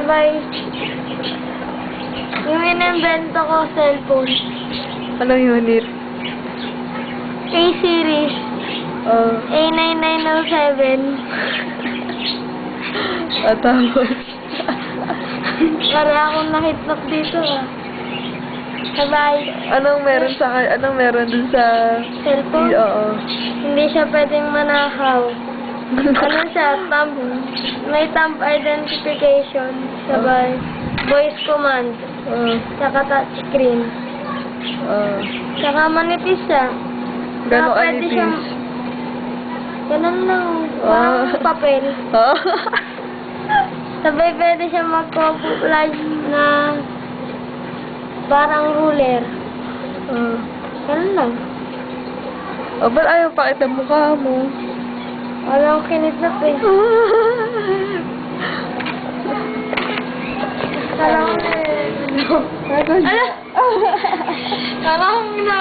Sabay, yung inimbento ko cellphone. Ano yun, Nir? A-series. A9907. Tapos. Para akong nahitlok dito ah. Sabay, Anong meron dun sa... cellphone? Oo. Hindi siya pwedeng manakaw. Ano siya? May thumb identification. Sabay, voice command. Tsaka touchscreen. Tsaka manipis siya. Gano'ng Saka pwede anipis? siyang... Ganun lang. Parang papel. Sabay pwede siya mag-camouflage na parang ruler. Ganun lang. Ba't ayaw pakita mukha mo? Walang kinidnap eh. Kala ko na eh. Ala! Kala ko na